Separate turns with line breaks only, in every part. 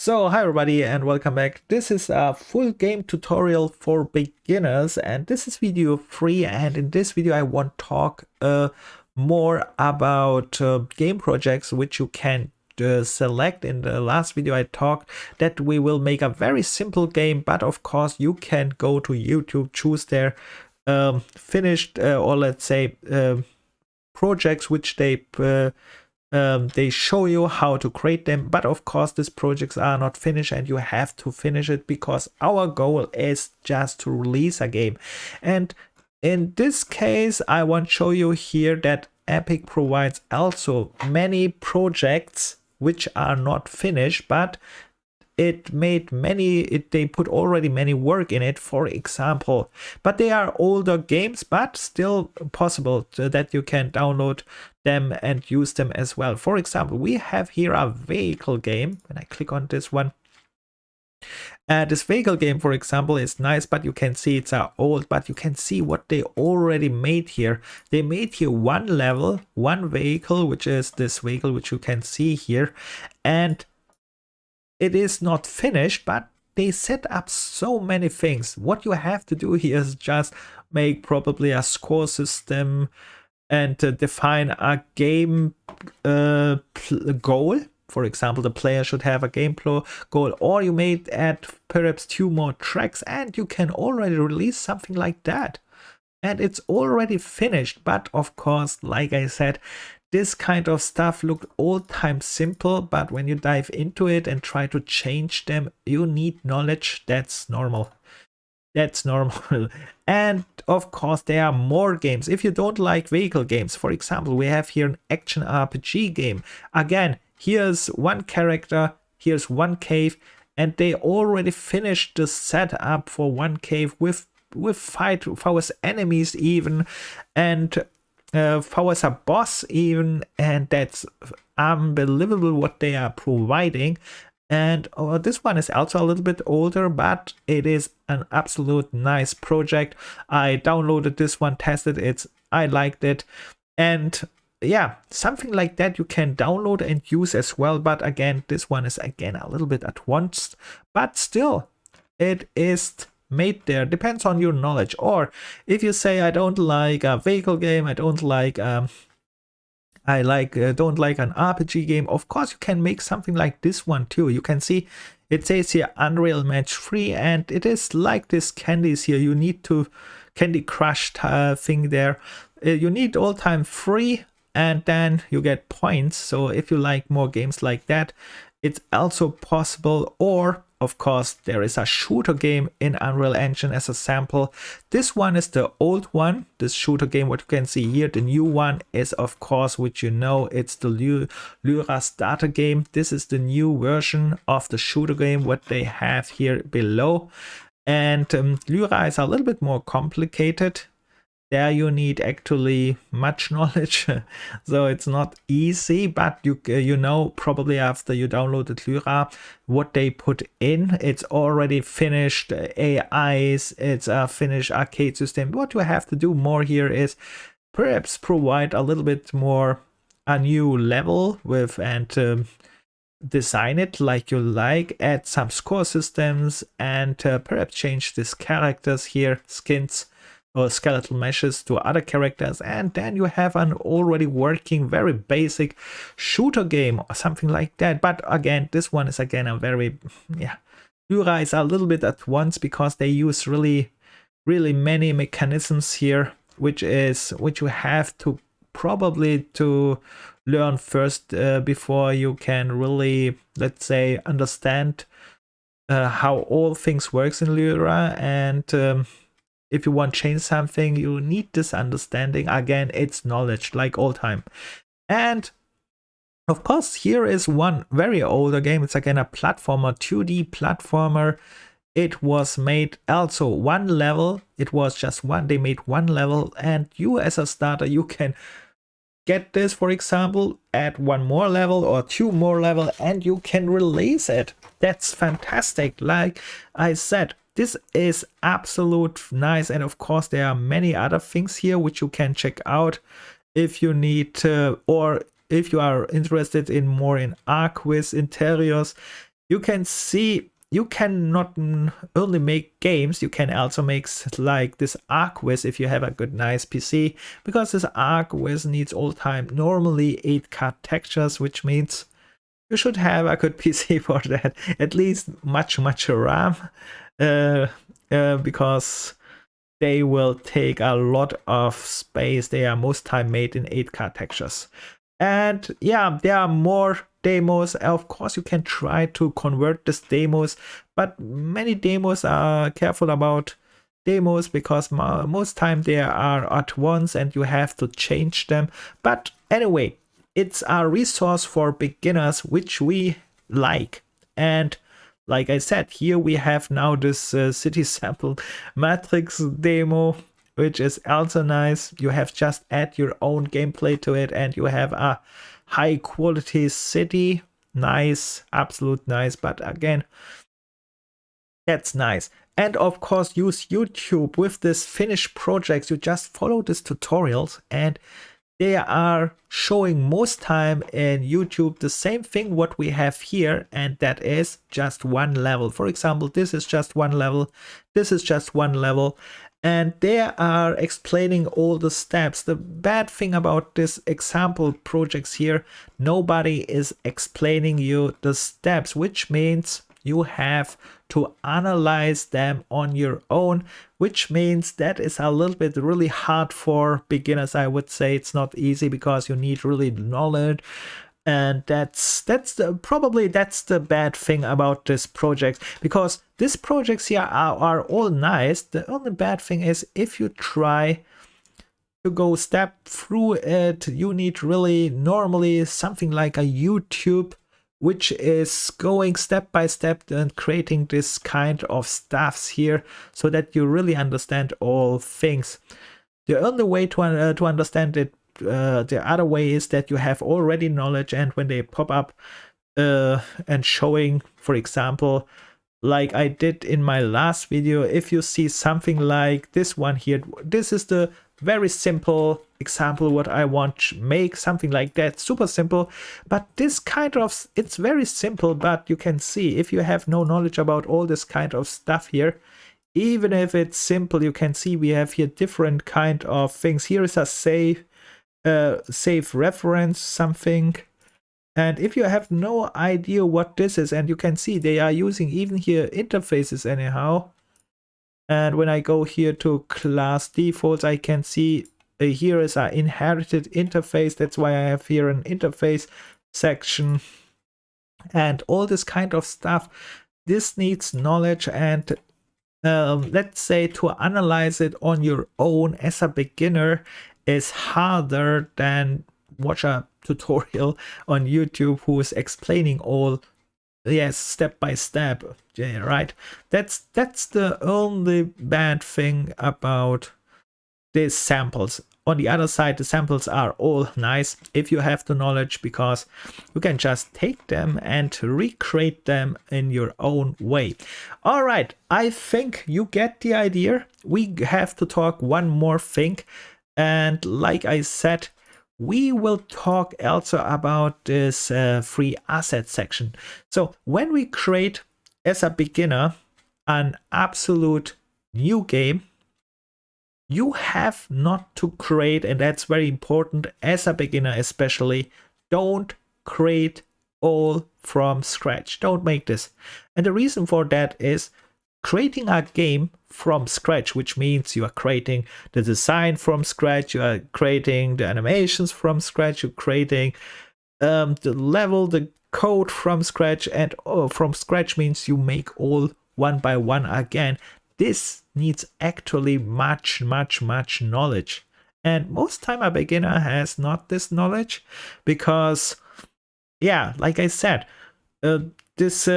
So hi everybody and welcome back. This is a full game tutorial for beginners and this is video 3, and in this video I want to talk more about game projects which you can select. In the last video I talked that we will make a very simple game, but of course you can go to YouTube, choose their finished or let's say projects which they show you how to create them, but of course these projects are not finished and you have to finish it because our goal is just to release a game. And in this case I want to show you here that Epic provides also many projects which are not finished, but they put already many work in it, for example, but they are older games, but still possible that you can download them and use them as well. For example, we have here a vehicle game. When I click on this one, this vehicle game, for example, is nice, but you can see it's old, but you can see what they already made here. They made here one level, one vehicle, which is this vehicle which you can see here, and it is not finished, but they set up so many things. What you have to do here is just make probably a score system and define a game goal. For example, the player should have a game goal, or you may add perhaps 2 more tracks and you can already release something like that. And it's already finished, but of course, like I said, this kind of stuff look all time simple, but when you dive into it and try to change them, you need knowledge. That's normal. That's normal. And of course, there are more games. If you don't like vehicle games, for example, we have here an action RPG game. Again, here's one character, here's one cave, and they already finished the setup for one cave with fight for enemies even, and for a boss even, and that's unbelievable what they are providing. And this one is also a little bit older, but it is an absolute nice project. I downloaded this one, tested it, I liked it, and yeah, something like that you can download and use as well. But again, this one is again a little bit advanced, but still it is made there. Depends on your knowledge. Or if you say I don't like a vehicle game, I don't like don't like an RPG game, of course you can make something like this one too. You can see it says here Unreal Match 3, and it is like this candies here. You need to Candy Crush thing there. You need all time free and then you get points. So if you like more games like that, it's also possible. Or of course, there is a shooter game in Unreal Engine as a sample. This one is the old one, this shooter game, what you can see here. The new one is, of course, which you know, it's the Lyra starter game. This is the new version of the shooter game, what they have here below. And Lyra is a little bit more complicated. There you need actually much knowledge, so it's not easy, but you know probably after you downloaded Lyra what they put in. It's already finished AIs, it's a finished arcade system. What you have to do more here is perhaps provide a little bit more a new level with and design it like you like, add some score systems, and perhaps change these characters here, skins or skeletal meshes to other characters, and then you have an already working very basic shooter game or something like that. But again, this one is again a very, Lyra is a little bit at once because they use really many mechanisms here, which you have to probably to learn first before you can really, let's say, understand how all things works in Lyra. And if you want to change something, you need this understanding. Again, it's knowledge, like all time. And of course, here is one very older game. It's again a platformer, 2D platformer. It was made also one level. It was just one. They made one level, and you as a starter, you can get this, for example, add 1 more level or 2 more level, and you can release it. That's fantastic. Like I said, this is absolute nice, and of course there are many other things here which you can check out if you need or if you are interested in more in arc with interiors. you can see you can not only make games, you can also make like this ArcWiz if you have a good nice PC, because this ArcWiz needs all time normally 8K textures, which means you should have a good PC for that, at least much RAM, because they will take a lot of space. They are most time made in 8K textures. And yeah, there are more demos. Of course, you can try to convert these demos, but many demos are careful about demos because most time they are at once and you have to change them. But anyway, it's a resource for beginners which we like. And like I said, here we have now this city sample matrix demo, which is also nice. You have just add your own gameplay to it and you have a high quality city. Nice, absolute nice. But again, that's nice. And of course, use YouTube with this finished projects. You just follow these tutorials and they are showing most time in YouTube the same thing what we have here, and that is just one level. For example, this is just one level, this is just one level, and they are explaining all the steps. The bad thing about this example projects here, nobody is explaining you the steps, which means you have to analyze them on your own, which means that is a little bit really hard for beginners. I would say it's not easy because you need really knowledge, and that's probably the bad thing about this project, because these projects here are all nice. The only bad thing is if you try to go step through it, you need really normally something like a YouTube, which is going step by step and creating this kind of stuffs here so that you really understand all things. The only way to understand it, the other way, is that you have already knowledge, and when they pop up and showing, for example, like I did in my last video, if you see something like this one here, this is the very simple example what I want to make, something like that, super simple. But this kind of, it's very simple, but you can see if you have no knowledge about all this kind of stuff here, even if it's simple, you can see we have here different kind of things. Here is a save reference something, and if you have no idea what this is, and you can see they are using even here interfaces anyhow. And when I go here to class defaults, I can see here is an inherited interface. That's why I have here an interface section and all this kind of stuff. This needs knowledge, and let's say to analyze it on your own as a beginner is harder than watch a tutorial on YouTube who is explaining all, yes, step by step. Yeah, right. That's the only bad thing about these samples. On the other side, the samples are all nice if you have the knowledge, because you can just take them and recreate them in your own way. All right, I think you get the idea. We have to talk one more thing, and like I said, we will talk also about this free asset section. So when we create as a beginner an absolute new game, you have not to create, and that's very important as a beginner especially, don't create all from scratch. Don't make this. And the reason for that is creating a game from scratch, which means you are creating the design from scratch, you are creating the animations from scratch, you're creating the level, the code from scratch, and from scratch means you make all one by one again. This needs actually much knowledge, and most time a beginner has not this knowledge, because yeah, like I said, this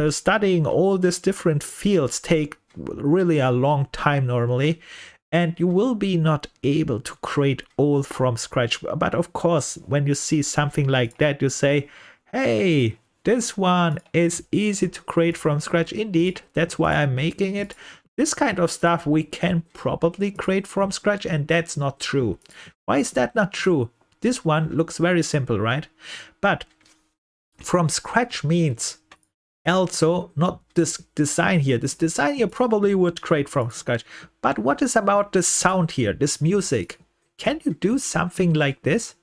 studying all these different fields take really a long time normally, and you will be not able to create all from scratch. But of course, when you see something like that, you say, hey, this one is easy to create from scratch. Indeed, that's why I'm making it. This kind of stuff we can probably create from scratch, and that's not true. Why is that not true? This one looks very simple, right? But from scratch means Also, not this design here. This design here probably would create from scratch. But what is about this sound here, this music? Can you do something like this?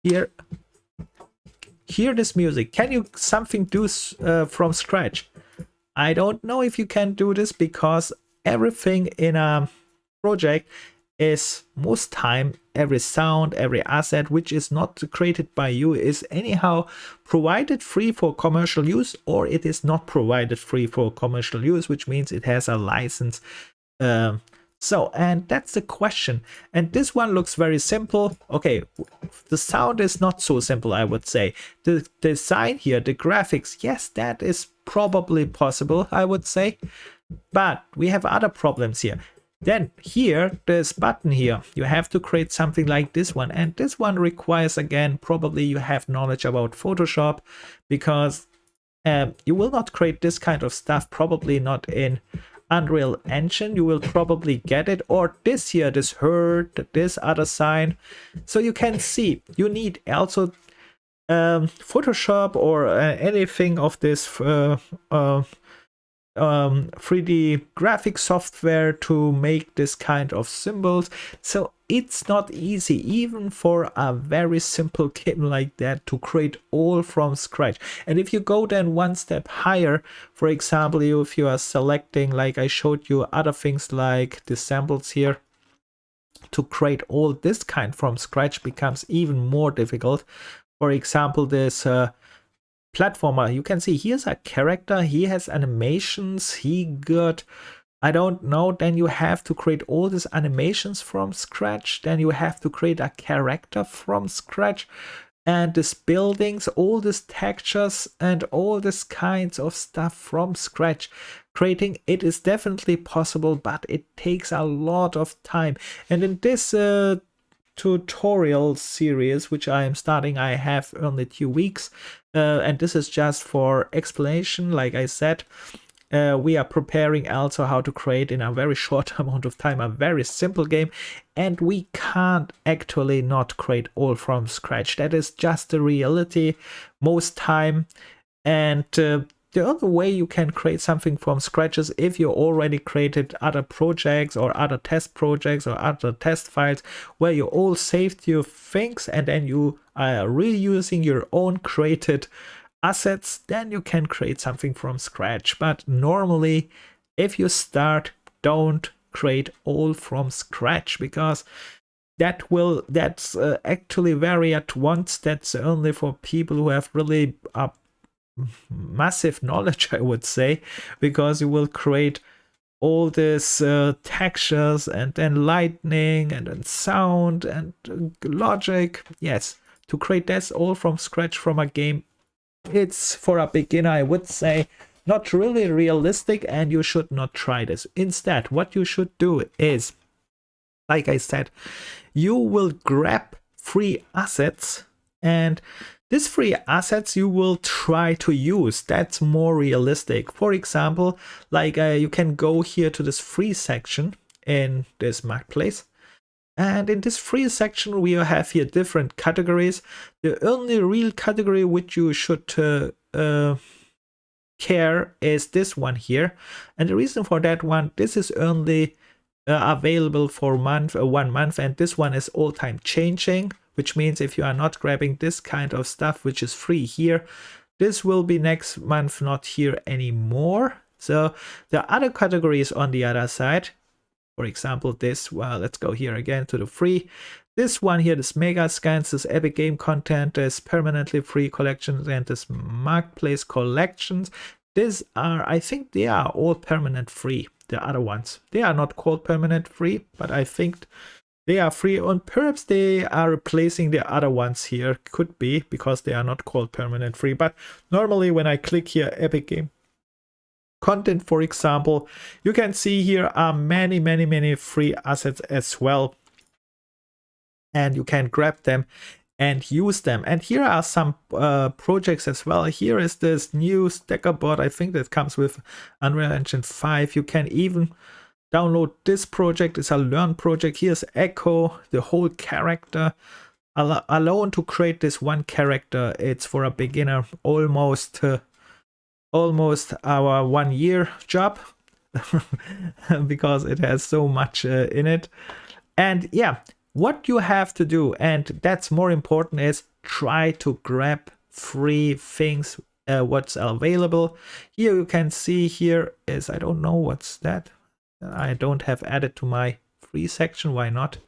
Here, hear this music. Can you something do from scratch? I don't know if you can do this because everything in a project is most time every sound, every asset which is not created by you is anyhow provided free for commercial use, or it is not provided free for commercial use, which means it has a license. And that's the question. And this one looks very simple. Okay, the sound is not so simple, I would say. The design here, the graphics, yes, that is probably possible, I would say. But we have other problems here. Then here, this button here, you have to create something like this one. And this one requires, again, probably you have knowledge about Photoshop, because you will not create this kind of stuff, probably not in Unreal Engine. You will probably get it, or this here, this herd, this other sign. So you can see you need also Photoshop or anything of this 3D graphic software to make this kind of symbols. So it's not easy, even for a very simple game like that, to create all from scratch. And if you go then one step higher, for example, if you are selecting, like I showed you, other things like the samples here, to create all this kind from scratch becomes even more difficult. For example, this platformer, you can see here's a character, he has animations, he got, I don't know, then you have to create all these animations from scratch, then you have to create a character from scratch, and these buildings, all these textures and all these kinds of stuff from scratch. Creating it is definitely possible, but it takes a lot of time. And in this tutorial series which I am starting, I have only 2 weeks, and this is just for explanation. Like I said, we are preparing also how to create in a very short amount of time a very simple game, and we can't actually not create all from scratch. That is just the reality most time. And the other way you can create something from scratch is if you already created other projects or other test projects or other test files where you all saved your things, and then you are reusing your own created assets, then you can create something from scratch. But normally, if you start, don't create all from scratch, because that's actually very at once. That's only for people who have really massive knowledge, I would say, because you will create all this textures and then lightning and then sound and logic. Yes, to create this all from scratch from a game, it's for a beginner, I would say, not really realistic, and you should not try this. Instead, what you should do is, like I said, you will grab free assets, and these free assets you will try to use. That's more realistic. For example, like you can go here to this free section in this marketplace. And in this free section, we have here different categories. The only real category which you should care is this one here. And the reason for that one, this is only available for 1 month, and this one is all time changing, which means if you are not grabbing this kind of stuff which is free here, this will be next month not here anymore. So the other categories on the other side, for example this, well, let's go here again to the free. This one here, this mega scans, this epic game content, this permanently free collections, and this marketplace collections. These are, I think they are all permanent free. The other ones, they are not called permanent free, but I think they are free, and perhaps they are replacing the other ones here. Could be, because they are not called permanent free. But normally when I click here, Epic Game Content, for example, you can see here are many free assets as well. And you can grab them and use them. And here are some projects as well. Here is this new stacker board. I think that comes with Unreal Engine 5. You can even download this project. It's a learn project. Here's Echo, the whole character. Alone to create this one character, it's for a beginner almost almost our 1 year job because it has so much in it. And yeah, what you have to do, and that's more important, is try to grab free things, what's available. Here you can see here is, I don't know what's that. I don't have added to my free section. Why not?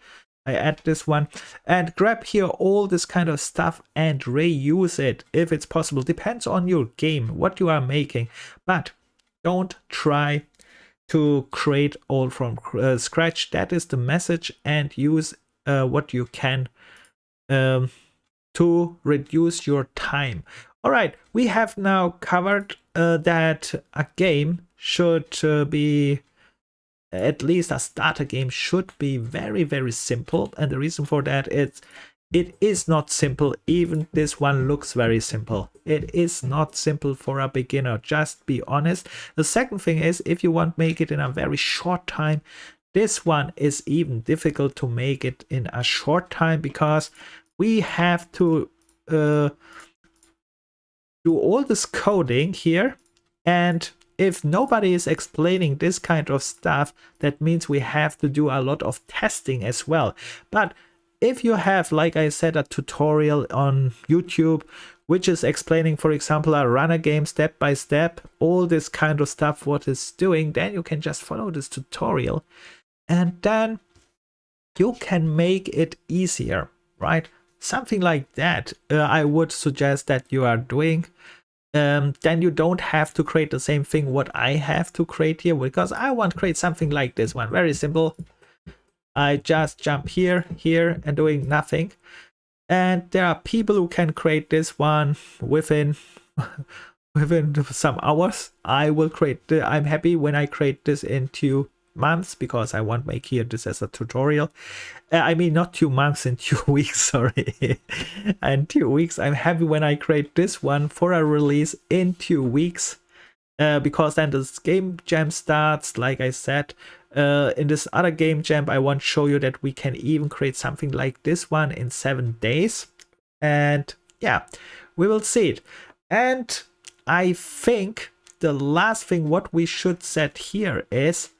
I add this one and grab here all this kind of stuff and reuse it if it's possible. Depends on your game, what you are making, but don't try to create all from scratch. That is the message, and use what you can to reduce your time. All right, we have now covered that a game should be, at least a starter game should be very, very simple. And the reason for that is it is not simple. Even this one looks very simple. It is not simple for a beginner. Just be honest. The second thing is, if you want to make it in a very short time, this one is even difficult to make it in a short time, because we have to do all this coding here, and if nobody is explaining this kind of stuff, that means we have to do a lot of testing as well. But if you have, like I said, a tutorial on YouTube which is explaining, for example, a runner game step by step, all this kind of stuff, what it's doing, then you can just follow this tutorial and then you can make it easier, right? Something like that I would suggest that you are doing. Then you don't have to create the same thing what I have to create here, because I want to create something like this one. Very simple. I just jump here, here, and doing nothing. And there are people who can create this one within some hours. I will create I'm happy when I create this in 2 months, because I want to make here this as a tutorial. I mean, not 2 months, in 2 weeks, sorry. And 2 weeks. I'm happy when I create this one for a release in 2 weeks, because then this game jam starts. Like I said, in this other game jam, I want to show you that we can even create something like this one in 7 days. And yeah, we will see it. And I think the last thing what we should set here is,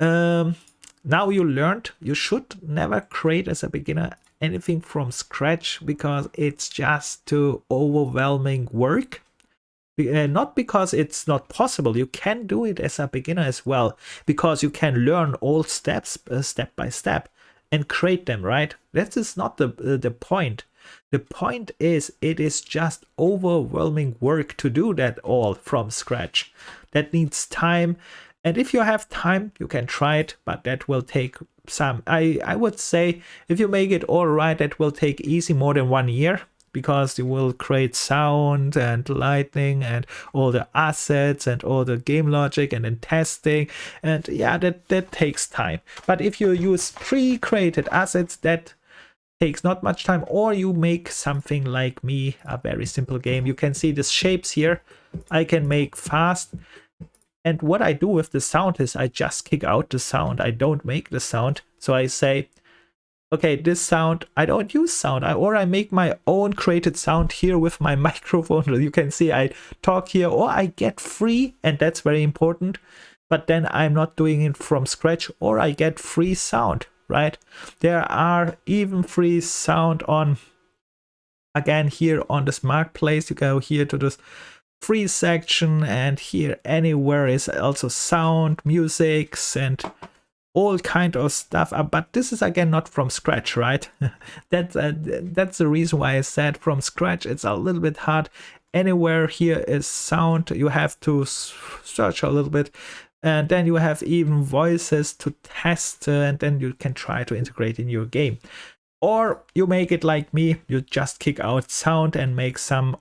now you learned you should never create as a beginner anything from scratch, because it's just too overwhelming work. Not because it's not possible, you can do it as a beginner as well, because you can learn all steps step by step and create them, right? That is not the point. The point is, it is just overwhelming work to do that all from scratch. That needs time. And if you have time, you can try it, but that will take some. I would say if you make it all right, that will take easy more than 1 year, because you will create sound and lighting and all the assets and all the game logic and then testing. And yeah, that takes time. But if you use pre-created assets, that takes not much time. Or you make something like me, a very simple game. You can see the shapes here. I can make fast. And what I do with the sound is I just kick out the sound. I don't make the sound. So I say, okay, this sound, I don't use sound. Or I make my own created sound here with my microphone. You can see I talk here, or I get free, and that's very important. But then I'm not doing it from scratch, or I get free sound, right? There are even free sound on, again, here on this marketplace. You go here to this free section, and here anywhere is also sound, musics, and all kind of stuff. But this is again not from scratch, right? That's the reason why I said from scratch it's a little bit hard. Anywhere here is sound. You have to search a little bit, and then you have even voices to test, and then you can try to integrate in your game. Or you make it like me, you just kick out sound and make some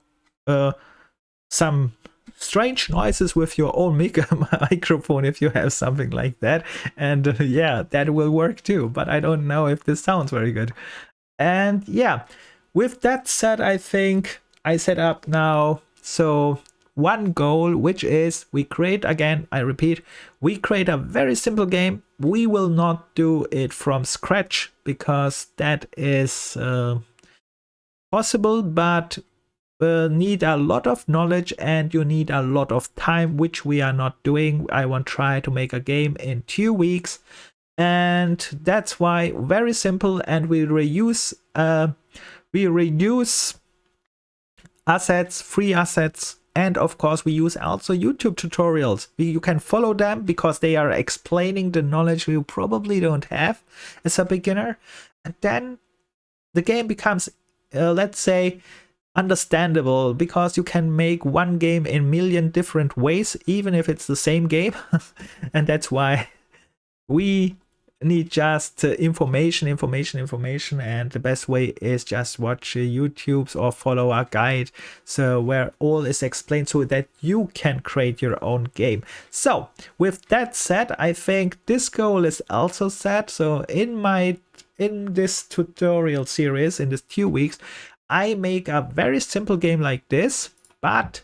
strange noises with your own microphone, if you have something like that. And yeah, that will work too, but I don't know if this sounds very good. And yeah, with that said, I think I set up now so one goal, which is we create, again, I repeat, we create a very simple game. We will not do it from scratch, because that is possible, but need a lot of knowledge and you need a lot of time, which we are not doing. I want to try to make a game in 2 weeks, and that's why very simple. And we reuse assets, free assets, and of course we use also YouTube tutorials. You can follow them because they are explaining the knowledge you probably don't have as a beginner, and then the game becomes let's say understandable, because you can make one game in a million different ways, even if it's the same game. And that's why we need just information, and the best way is just watch YouTubes or follow a guide, so where all is explained so that you can create your own game. So with that said, I think this goal is also set. So in this tutorial series, in this 2 weeks, I make a very simple game like this, but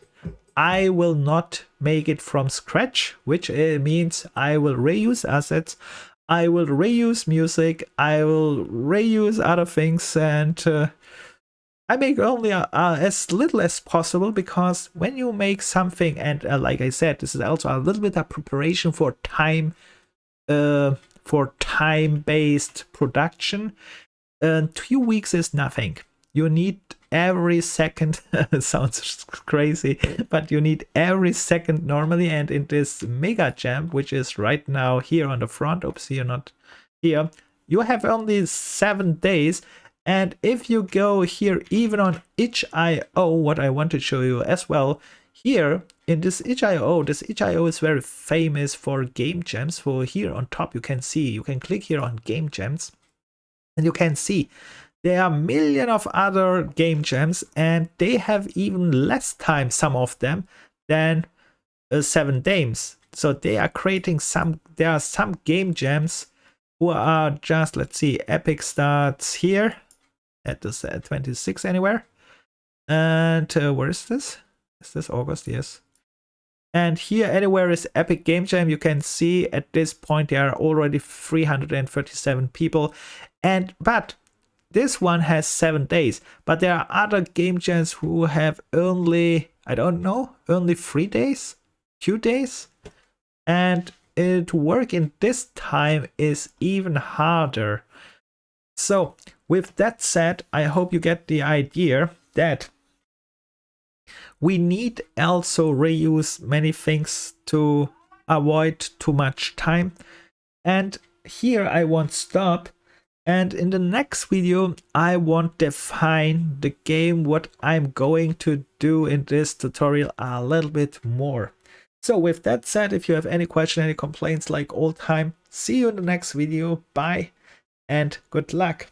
I will not make it from scratch, which means I will reuse assets, I will reuse music, I will reuse other things, and I make only as little as possible, because when you make something, and like I said, this is also a little bit of preparation for time-based production. 2 weeks is nothing. You need every second. Sounds crazy, but you need every second normally. And in this mega jam, which is right now here on the front, oops, you're not here, you have only 7 days. And if you go here even on itch.io, what I want to show you as well, here in this itch.io, this itch.io is very famous for game jams. For here on top, you can see, you can click here on game jams, and you can see there are millions of other game jams, and they have even less time, some of them, than 7 days. So they are creating there are some game jams who are just, let's see, Epic starts here at this 26 anywhere. And where is this? Is this August? Yes. And here anywhere is Epic Game Jam. You can see at this point there are already 337 people. But this one has 7 days, but there are other game jams who have only, I don't know, only 3 days, 2 days. And to work in this time is even harder. So with that said, I hope you get the idea that we need also reuse many things to avoid too much time. And here I won't stop. And in the next video, I won't define the game, what I'm going to do in this tutorial a little bit more. So with that said, if you have any question, any complaints like all time, see you in the next video. Bye and good luck.